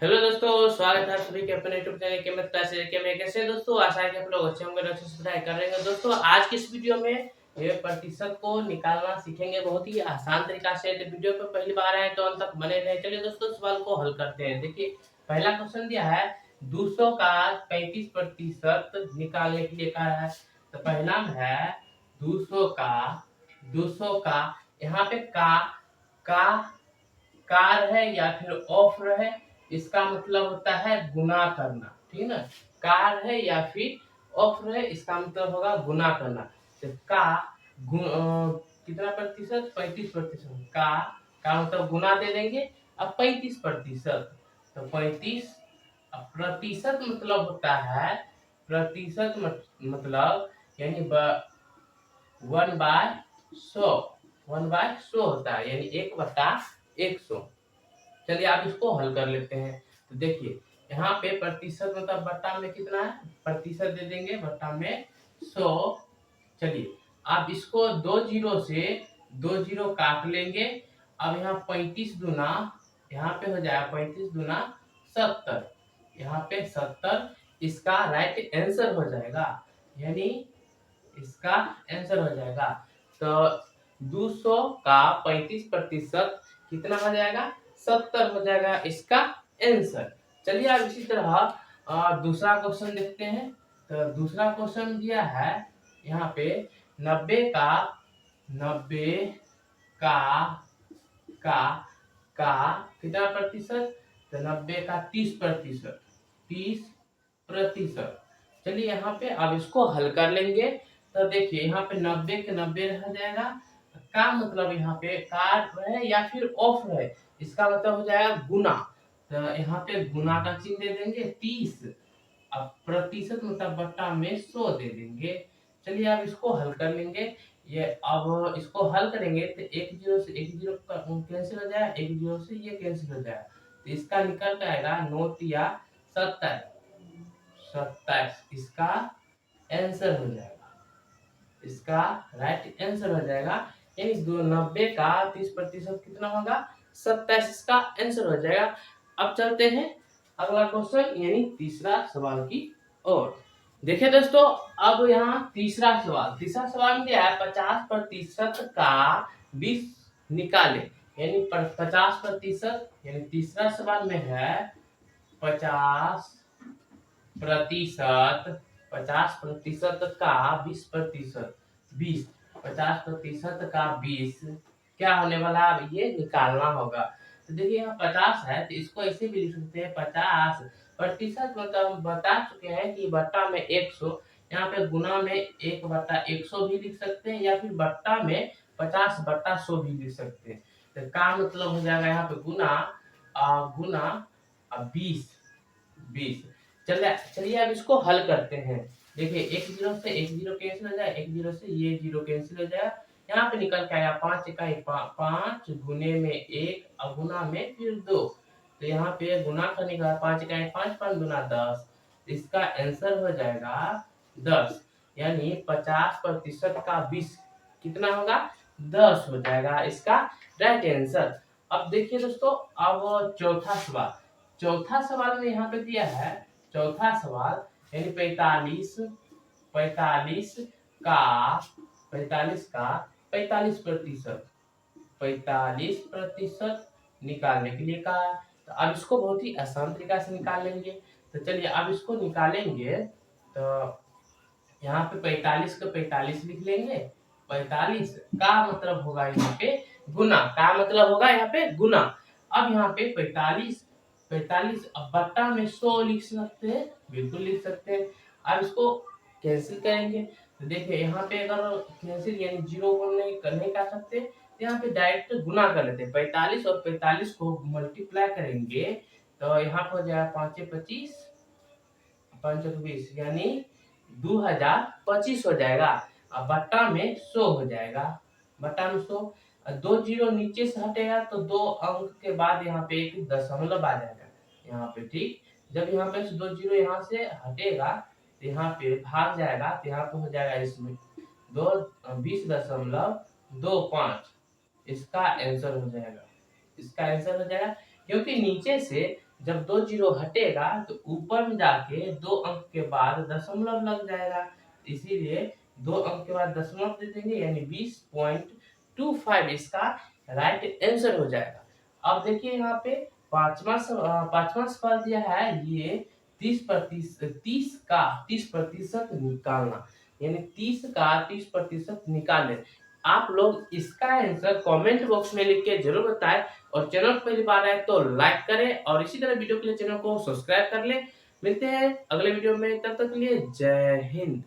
Hello दोस्तों, स्वागत है आप सभी के अपने यूट्यूब चैनल के मित्र से के में। कैसे हैं दोस्तों? आशा है कि आप लोग अच्छे होंगे, अच्छे से पढ़ाई कर रहे हैं। दोस्तों आज की इस वीडियो में ये प्रतिशत को निकालना सीखेंगे बहुत ही आसान तरीका से। तो वीडियो पे पहली बार आए तो अंत तक बने रहे। चलिए दोस्तों सवाल को हल करते हैं। देखिए पहला क्वेश्चन दिया है 200 का 35% निकालने के लिए कहा है। तो पहला है 200 का 200 का यहाँ पे का कार है या फिर ऑफ है, इसका मतलब होता है गुना करना। ठीक है ना, कार है या फिर ऑफ है, इसका मतलब होगा गुना करना। तो कितना प्रतिशत? 35%। का मतलब गुना दे देंगे। अब 35%, तो 35 प्रतिशत मतलब होता है प्रतिशत मतलब यानी 1/100। 1/100 होता है यानी 1/100। चलिए आप इसको हल कर लेते हैं। तो देखिए यहाँ पे प्रतिशत मतलब बट्टा में कितना है, प्रतिशत दे देंगे, बट्टा में 100। चलिए आप इसको दो जीरो काट लेंगे। अब यहाँ 35 दूना, यहाँ पे हो जाएगा 35 दूना 70, यहाँ पे 70 इसका राइट आंसर हो जाएगा। यानी इसका आंसर हो जाएगा। तो 200 का 35% कितना हो जाएगा? 70 हो जाएगा इसका आंसर। चलिए अब इसी तरह दूसरा क्वेश्चन देखते हैं। तो दूसरा क्वेश्चन दिया है यहाँ पे 90 का 90 का का का कितना प्रतिशत? तो 90 का 30%। 30%। चलिए यहाँ पे अब इसको हल कर लेंगे। तो देखिए यहाँ पे 90 के 90 रह जाएगा। का मतलब यहाँ पे कार है या फिर ऑफ है, इसका मतलब हो जाएगा गुना। तो यहाँ पे गुना का चिन्ह दे देंगे 30। अब प्रतिशत मतलब बट्टा में 100 दे देंगे। चलिए अब इसको हल कर लेंगे। ये अब इसको हल करेंगे तो एक जीरो से एक जीरो कैंसिल हो जाएगा, एक जीरो से ये कैंसिल हो जाएगा। तो इसका निकल के आएगा 9 या 27 इसका आंसर हो जाएगा। इसका राइट आंसर हो जाएगा। यानी 90 का 30% कितना होगा? 27 इसका आंसर हो जाएगा। अब चलते हैं अगला क्वेश्चन यानी तीसरा सवाल की ओर। देखिए दोस्तों अब यहाँ तीसरा सवाल में दिया है 50% का 20 निकाले। यानी 50% यानी तीसरा सवाल में है 50% 50% का 20%। 50% का 20 क्या होने वाला? अब ये निकालना होगा। तो देखिए यहाँ 50 है तो इसको ऐसे भी लिख सकते हैं 50%। मतलब हम बता चुके हैं कि बट्टा में 100, यहाँ पे गुना में 1/100 भी लिख सकते हैं या फिर बट्टा में 50/100 भी लिख सकते हैं। तो का मतलब हो जाएगा यहाँ पे गुना 20। चलिए चलिए अब इसको हल करते हैं। देखिए एक जीरो से एक जीरो कैंसिल हो जाए, एक जीरो से ये जीरो कैंसिल हो जाए। यहाँ पे निकल के आया 5 इकाई 5 गुने में 1 और गुना में फिर 2। तो यहाँ पे गुना करने का 5 इकाई 5 5 गुना 10, इसका आंसर हो जाएगा 10। यानी 50% का 20 कितना होगा? 10 हो जाएगा इसका राइट आंसर। अब देखिए दोस्तों अब चौथा सवाल में यहाँ पे दिया है। चौथा सवाल यानी 45 का 45% 45% निकालने के लिए कहा है। तो अब इसको बहुत ही आसान तरीका से निकाल लेंगे। तो चलिए अब इसको निकालेंगे। तो यहाँ पे 45 का 45 लिख लेंगे। 45 का मतलब होगा यहाँ पे गुना, का मतलब होगा यहाँ पे गुना। अब यहाँ पे 45 अब बट्टा में 100 लिख सकते हैं, बिल्कुल लिख सकते हैं। अब इसको कैंसिल करेंगे। तो देखिए यहाँ पे अगर कैंसिल यानी जीरो नहीं कर सकते, तो यहाँ पे डायरेक्ट गुना कर लेते हैं। 45 और 45 को मल्टीप्लाई करेंगे तो यहाँ पर हो जाएगा 5 25 5 20 यानी 2025 हो जाएगा। अब बट्टा में 100 हो जाएगा। बट्टा में 100, दो जीरो नीचे से हटेगा तो दो अंक के बाद यहाँ पे एक दशमलव आ जाएगा यहाँ पे। ठीक, जब यहाँ पे दो जीरो यहाँ से हटेगा तो यहाँ पे भाग जाएगा, तो यहाँ पे हो जाएगा इसमें 20.25 इसका आंसर हो जाएगा। इसका आंसर हो जाएगा क्योंकि नीचे से जब 2 जीरो हटेगा तो ऊपर में जाके 2 अंक के बाद दशमलव लग जाएगा, इसीलिए 2 अंक के बाद दशमलव दे देंगे, यानी 20.25 इसका राइट आंसर हो जाएगा। अब देखिए यहाँ पे पांचवा सवाल दिया है, ये 30% निकालना, यानी 30 का 30% निकालें। आप लोग इसका आंसर कमेंट बॉक्स में लिख के जरूर बताएं, और चैनल पर पहली बार आए तो लाइक करें, और इसी तरह वीडियो के लिए चैनल को सब्सक्राइब कर लें। मिलते हैं अगले वीडियो में, तब तक के लिए जय हिंद।